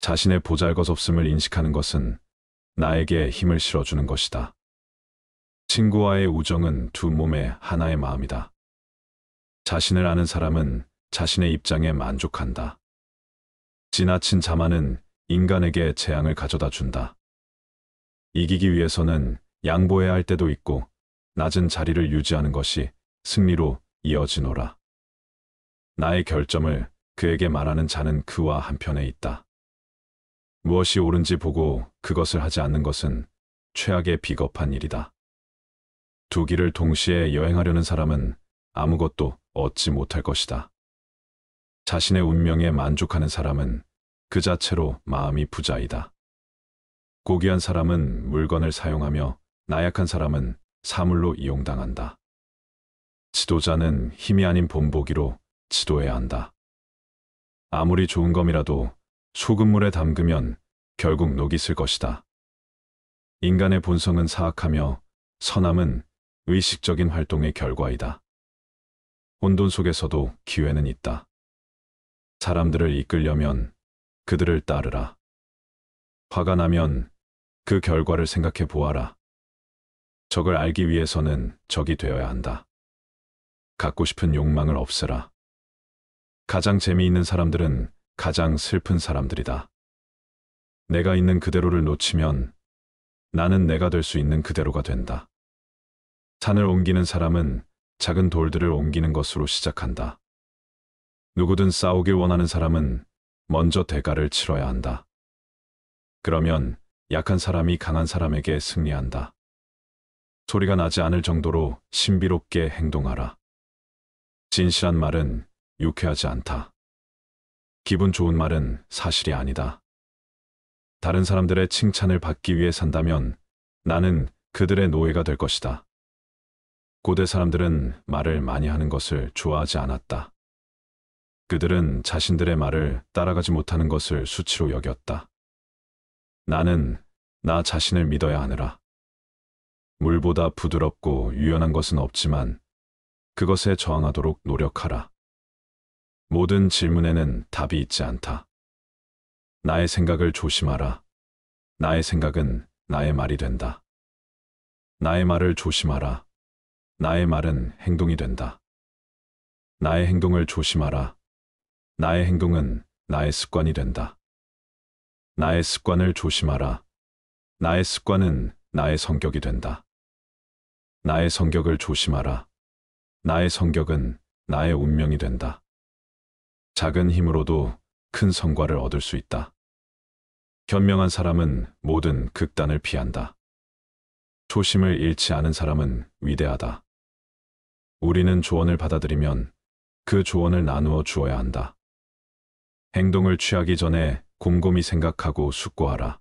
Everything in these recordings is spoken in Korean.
자신의 보잘것없음을 인식하는 것은 나에게 힘을 실어주는 것이다. 친구와의 우정은 두 몸의 하나의 마음이다. 자신을 아는 사람은 자신의 입장에 만족한다. 지나친 자만은 인간에게 재앙을 가져다 준다. 이기기 위해서는 양보해야 할 때도 있고 낮은 자리를 유지하는 것이 승리로 이어지노라. 나의 결점을 그에게 말하는 자는 그와 한편에 있다. 무엇이 옳은지 보고 그것을 하지 않는 것은 최악의 비겁한 일이다. 두 길을 동시에 여행하려는 사람은 아무것도 얻지 못할 것이다. 자신의 운명에 만족하는 사람은 그 자체로 마음이 부자이다. 고귀한 사람은 물건을 사용하며 나약한 사람은 사물로 이용당한다. 지도자는 힘이 아닌 본보기로 지도해야 한다. 아무리 좋은 검이라도 소금물에 담그면 결국 녹이 슬 것이다. 인간의 본성은 사악하며 선함은 의식적인 활동의 결과이다. 혼돈 속에서도 기회는 있다. 사람들을 이끌려면 그들을 따르라. 화가 나면 그 결과를 생각해 보아라. 적을 알기 위해서는 적이 되어야 한다. 갖고 싶은 욕망을 없애라. 가장 재미있는 사람들은 가장 슬픈 사람들이다. 내가 있는 그대로를 놓치면 나는 내가 될 수 있는 그대로가 된다. 산을 옮기는 사람은 작은 돌들을 옮기는 것으로 시작한다. 누구든 싸우길 원하는 사람은 먼저 대가를 치러야 한다. 그러면 약한 사람이 강한 사람에게 승리한다. 소리가 나지 않을 정도로 신비롭게 행동하라. 진실한 말은 유쾌하지 않다. 기분 좋은 말은 사실이 아니다. 다른 사람들의 칭찬을 받기 위해 산다면 나는 그들의 노예가 될 것이다. 고대 사람들은 말을 많이 하는 것을 좋아하지 않았다. 그들은 자신들의 말을 따라가지 못하는 것을 수치로 여겼다. 나는 나 자신을 믿어야 하느라. 물보다 부드럽고 유연한 것은 없지만 그것에 저항하도록 노력하라. 모든 질문에는 답이 있지 않다. 나의 생각을 조심하라. 나의 생각은 나의 말이 된다. 나의 말을 조심하라. 나의 말은 행동이 된다. 나의 행동을 조심하라. 나의 행동은 나의 습관이 된다. 나의 습관을 조심하라. 나의 습관은 나의 성격이 된다. 나의 성격을 조심하라. 나의 성격은 나의 운명이 된다. 작은 힘으로도 큰 성과를 얻을 수 있다. 현명한 사람은 모든 극단을 피한다. 초심을 잃지 않은 사람은 위대하다. 우리는 조언을 받아들이면 그 조언을 나누어 주어야 한다. 행동을 취하기 전에 곰곰이 생각하고 숙고하라.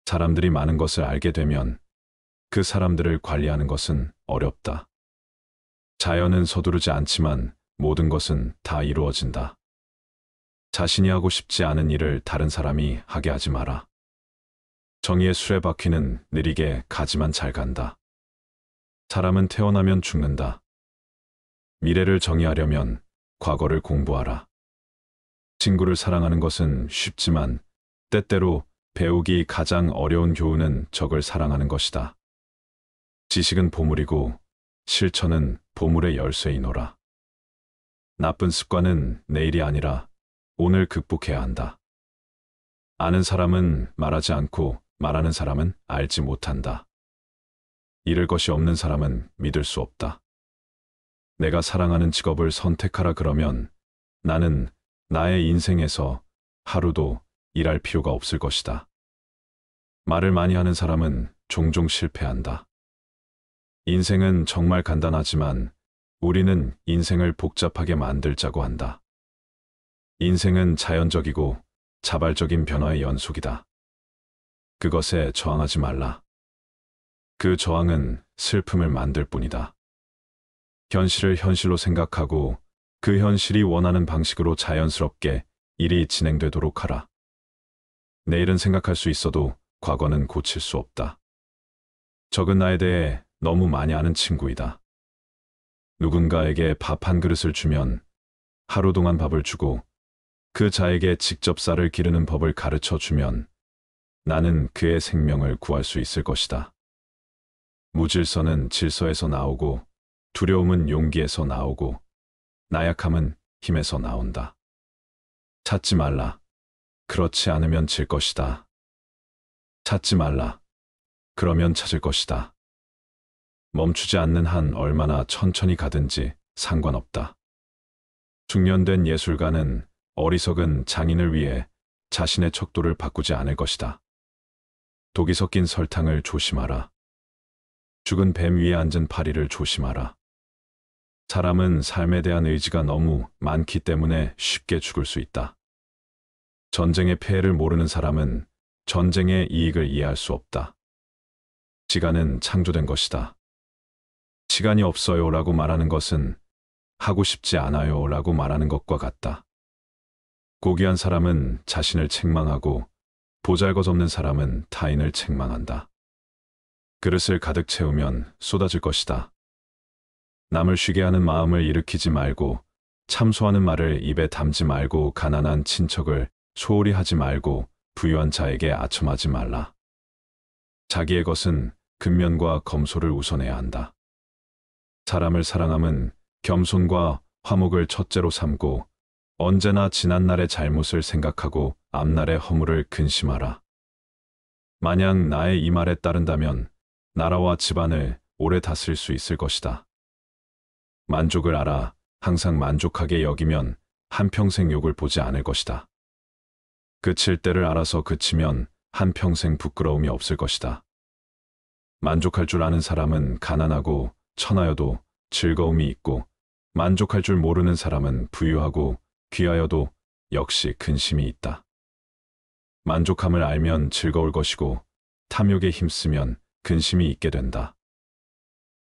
사람들이 많은 것을 알게 되면 그 사람들을 관리하는 것은 어렵다. 자연은 서두르지 않지만 모든 것은 다 이루어진다. 자신이 하고 싶지 않은 일을 다른 사람이 하게 하지 마라. 정의의 수레바퀴는 느리게 가지만 잘 간다. 사람은 태어나면 죽는다. 미래를 정의하려면 과거를 공부하라. 친구를 사랑하는 것은 쉽지만 때때로 배우기 가장 어려운 교훈은 적을 사랑하는 것이다. 지식은 보물이고 실천은 보물의 열쇠이노라. 나쁜 습관은 내일이 아니라 오늘 극복해야 한다. 아는 사람은 말하지 않고 말하는 사람은 알지 못한다. 잃을 것이 없는 사람은 믿을 수 없다. 내가 사랑하는 직업을 선택하라 그러면 나는 나의 인생에서 하루도 일할 필요가 없을 것이다. 말을 많이 하는 사람은 종종 실패한다. 인생은 정말 간단하지만 우리는 인생을 복잡하게 만들자고 한다. 인생은 자연적이고 자발적인 변화의 연속이다. 그것에 저항하지 말라. 그 저항은 슬픔을 만들 뿐이다. 현실을 현실로 생각하고 그 현실이 원하는 방식으로 자연스럽게 일이 진행되도록 하라. 내일은 생각할 수 있어도 과거는 고칠 수 없다. 적은 나에 대해 너무 많이 아는 친구이다. 누군가에게 밥 한 그릇을 주면 하루 동안 밥을 주고 그 자에게 직접 쌀을 기르는 법을 가르쳐 주면 나는 그의 생명을 구할 수 있을 것이다. 무질서는 질서에서 나오고 두려움은 용기에서 나오고 나약함은 힘에서 나온다. 찾지 말라. 그렇지 않으면 질 것이다. 찾지 말라. 그러면 찾을 것이다. 멈추지 않는 한 얼마나 천천히 가든지 상관없다. 중년된 예술가는 어리석은 장인을 위해 자신의 척도를 바꾸지 않을 것이다. 독이 섞인 설탕을 조심하라. 죽은 뱀 위에 앉은 파리를 조심하라. 사람은 삶에 대한 의지가 너무 많기 때문에 쉽게 죽을 수 있다. 전쟁의 폐해를 모르는 사람은 전쟁의 이익을 이해할 수 없다. 시간은 창조된 것이다. 시간이 없어요 라고 말하는 것은 하고 싶지 않아요 라고 말하는 것과 같다. 고귀한 사람은 자신을 책망하고 보잘것없는 사람은 타인을 책망한다. 그릇을 가득 채우면 쏟아질 것이다. 남을 쉬게 하는 마음을 일으키지 말고 참소하는 말을 입에 담지 말고 가난한 친척을 소홀히 하지 말고 부유한 자에게 아첨하지 말라. 자기의 것은 근면과 검소를 우선해야 한다. 사람을 사랑함은 겸손과 화목을 첫째로 삼고 언제나 지난날의 잘못을 생각하고 앞날의 허물을 근심하라. 만약 나의 이 말에 따른다면 나라와 집안을 오래 다스릴 수 있을 것이다. 만족을 알아 항상 만족하게 여기면 한평생 욕을 보지 않을 것이다. 그칠 때를 알아서 그치면 한평생 부끄러움이 없을 것이다. 만족할 줄 아는 사람은 가난하고 천하여도 즐거움이 있고 만족할 줄 모르는 사람은 부유하고 귀하여도 역시 근심이 있다. 만족함을 알면 즐거울 것이고 탐욕에 힘쓰면 근심이 있게 된다.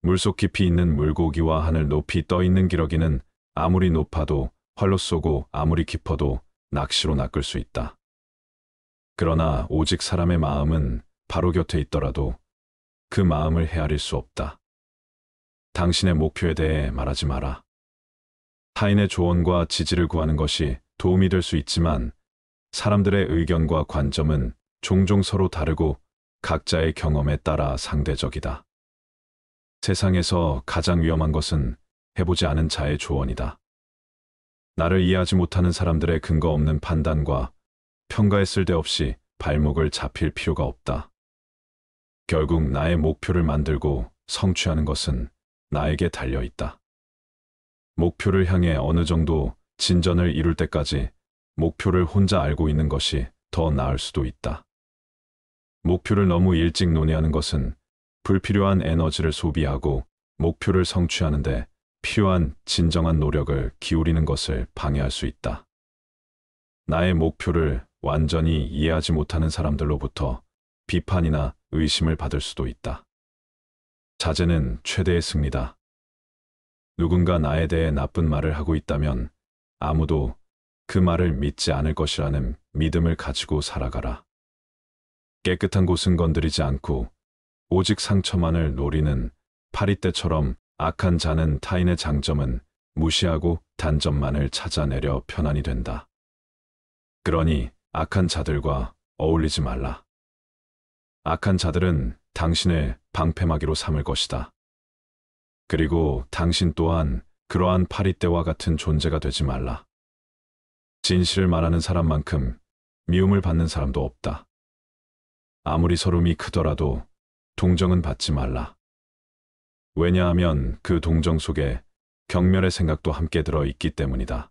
물속 깊이 있는 물고기와 하늘 높이 떠 있는 기러기는 아무리 높아도 활로 쏘고 아무리 깊어도 낚시로 낚을 수 있다. 그러나 오직 사람의 마음은 바로 곁에 있더라도 그 마음을 헤아릴 수 없다. 당신의 목표에 대해 말하지 마라. 타인의 조언과 지지를 구하는 것이 도움이 될 수 있지만 사람들의 의견과 관점은 종종 서로 다르고 각자의 경험에 따라 상대적이다. 세상에서 가장 위험한 것은 해보지 않은 자의 조언이다. 나를 이해하지 못하는 사람들의 근거 없는 판단과 평가에 쓸데없이 발목을 잡힐 필요가 없다. 결국 나의 목표를 만들고 성취하는 것은 나에게 달려 있다. 목표를 향해 어느 정도 진전을 이룰 때까지 목표를 혼자 알고 있는 것이 더 나을 수도 있다. 목표를 너무 일찍 논의하는 것은 불필요한 에너지를 소비하고 목표를 성취하는데 필요한 진정한 노력을 기울이는 것을 방해할 수 있다. 나의 목표를 완전히 이해하지 못하는 사람들로부터 비판이나 의심을 받을 수도 있다. 자제는 최대의 승리다. 누군가 나에 대해 나쁜 말을 하고 있다면 아무도 그 말을 믿지 않을 것이라는 믿음을 가지고 살아가라. 깨끗한 곳은 건드리지 않고 오직 상처만을 노리는 파리떼처럼 악한 자는 타인의 장점은 무시하고 단점만을 찾아내려 편안히 된다. 그러니 악한 자들과 어울리지 말라. 악한 자들은 당신을 방패막이로 삼을 것이다. 그리고 당신 또한 그러한 파리떼와 같은 존재가 되지 말라. 진실을 말하는 사람만큼 미움을 받는 사람도 없다. 아무리 서름이 크더라도 동정은 받지 말라. 왜냐하면 그 동정 속에 경멸의 생각도 함께 들어 있기 때문이다.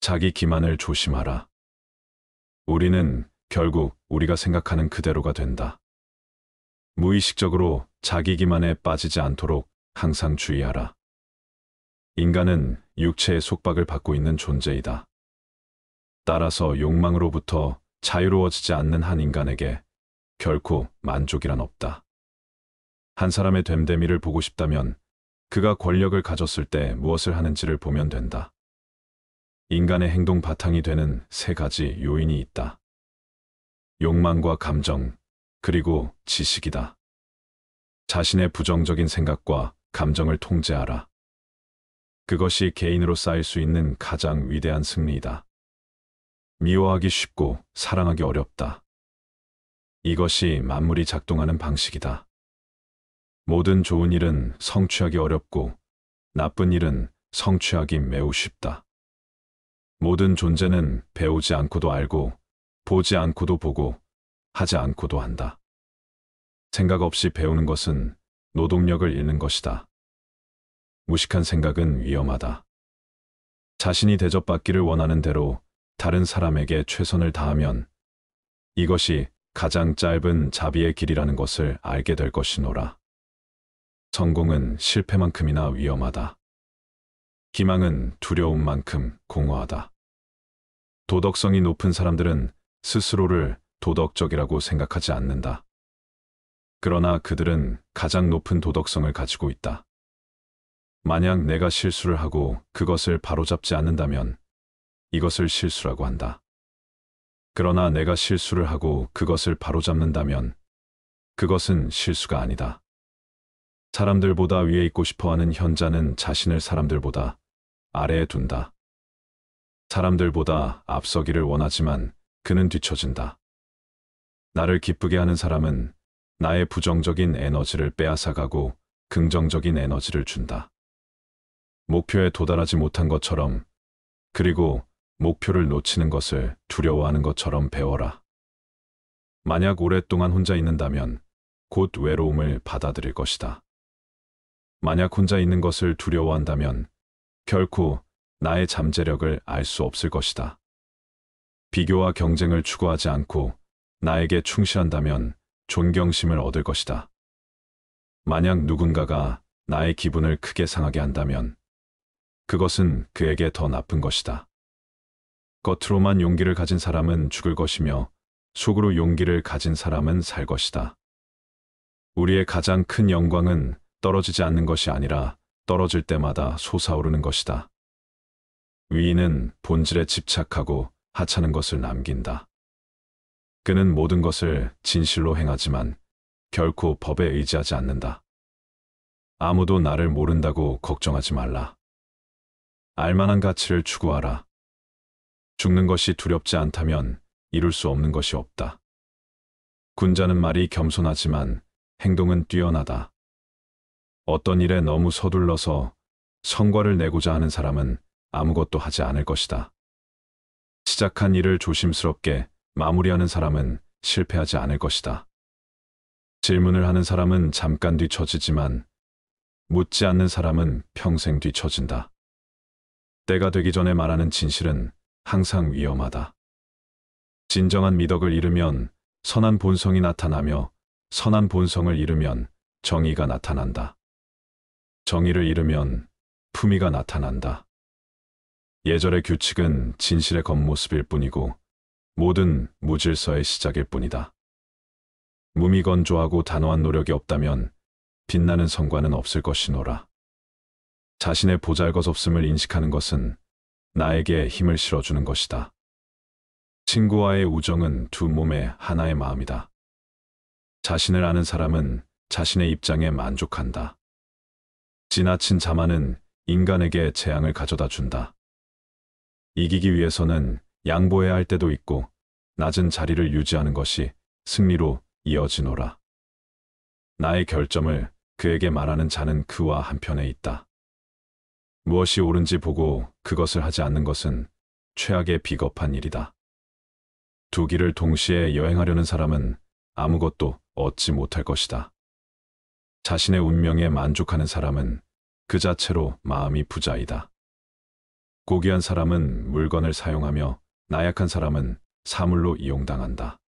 자기 기만을 조심하라. 우리는 결국 우리가 생각하는 그대로가 된다. 무의식적으로 자기 기만에 빠지지 않도록 항상 주의하라. 인간은 육체의 속박을 받고 있는 존재이다. 따라서 욕망으로부터 자유로워지지 않는 한 인간에게 결코 만족이란 없다. 한 사람의 됨됨이를 보고 싶다면 그가 권력을 가졌을 때 무엇을 하는지를 보면 된다. 인간의 행동 바탕이 되는 세 가지 요인이 있다. 욕망과 감정, 그리고 지식이다. 자신의 부정적인 생각과 감정을 통제하라. 그것이 개인으로 쌓일 수 있는 가장 위대한 승리이다. 미워하기 쉽고 사랑하기 어렵다. 이것이 만물이 작동하는 방식이다. 모든 좋은 일은 성취하기 어렵고 나쁜 일은 성취하기 매우 쉽다. 모든 존재는 배우지 않고도 알고, 보지 않고도 보고, 하지 않고도 한다. 생각 없이 배우는 것은 노동력을 잃는 것이다. 무식한 생각은 위험하다. 자신이 대접받기를 원하는 대로 다른 사람에게 최선을 다하면 이것이 가장 짧은 자비의 길이라는 것을 알게 될 것이노라. 성공은 실패만큼이나 위험하다. 희망은 두려움만큼 공허하다. 도덕성이 높은 사람들은 스스로를 도덕적이라고 생각하지 않는다. 그러나 그들은 가장 높은 도덕성을 가지고 있다. 만약 내가 실수를 하고 그것을 바로잡지 않는다면 이것을 실수라고 한다. 그러나 내가 실수를 하고 그것을 바로잡는다면 그것은 실수가 아니다. 사람들보다 위에 있고 싶어하는 현자는 자신을 사람들보다 아래에 둔다. 사람들보다 앞서기를 원하지만 그는 뒤처진다. 나를 기쁘게 하는 사람은 나의 부정적인 에너지를 빼앗아가고 긍정적인 에너지를 준다. 목표에 도달하지 못한 것처럼, 그리고 목표를 놓치는 것을 두려워하는 것처럼 배워라. 만약 오랫동안 혼자 있는다면 곧 외로움을 받아들일 것이다. 만약 혼자 있는 것을 두려워한다면 결코 나의 잠재력을 알 수 없을 것이다. 비교와 경쟁을 추구하지 않고 나에게 충실한다면 존경심을 얻을 것이다. 만약 누군가가 나의 기분을 크게 상하게 한다면 그것은 그에게 더 나쁜 것이다. 겉으로만 용기를 가진 사람은 죽을 것이며 속으로 용기를 가진 사람은 살 것이다. 우리의 가장 큰 영광은 떨어지지 않는 것이 아니라 떨어질 때마다 솟아오르는 것이다. 위인은 본질에 집착하고 하찮은 것을 남긴다. 그는 모든 것을 진실로 행하지만 결코 법에 의지하지 않는다. 아무도 나를 모른다고 걱정하지 말라. 알만한 가치를 추구하라. 죽는 것이 두렵지 않다면 이룰 수 없는 것이 없다. 군자는 말이 겸손하지만 행동은 뛰어나다. 어떤 일에 너무 서둘러서 성과를 내고자 하는 사람은 아무것도 하지 않을 것이다. 시작한 일을 조심스럽게 마무리하는 사람은 실패하지 않을 것이다. 질문을 하는 사람은 잠깐 뒤처지지만 묻지 않는 사람은 평생 뒤처진다. 때가 되기 전에 말하는 진실은 항상 위험하다. 진정한 미덕을 잃으면 선한 본성이 나타나며 선한 본성을 잃으면 정의가 나타난다. 정의를 잃으면 품위가 나타난다. 예절의 규칙은 진실의 겉모습일 뿐이고 모든 무질서의 시작일 뿐이다. 무미건조하고 단호한 노력이 없다면 빛나는 성과는 없을 것이노라. 자신의 보잘것없음을 인식하는 것은 나에게 힘을 실어주는 것이다. 친구와의 우정은 두 몸의 하나의 마음이다. 자신을 아는 사람은 자신의 입장에 만족한다. 지나친 자만은 인간에게 재앙을 가져다 준다. 이기기 위해서는 양보해야 할 때도 있고 낮은 자리를 유지하는 것이 승리로 이어지노라. 나의 결점을 그에게 말하는 자는 그와 한편에 있다. 무엇이 옳은지 보고 그것을 하지 않는 것은 최악의 비겁한 일이다. 두 길을 동시에 여행하려는 사람은 아무것도 얻지 못할 것이다. 자신의 운명에 만족하는 사람은 그 자체로 마음이 부자이다. 고귀한 사람은 물건을 사용하며 나약한 사람은 사물로 이용당한다.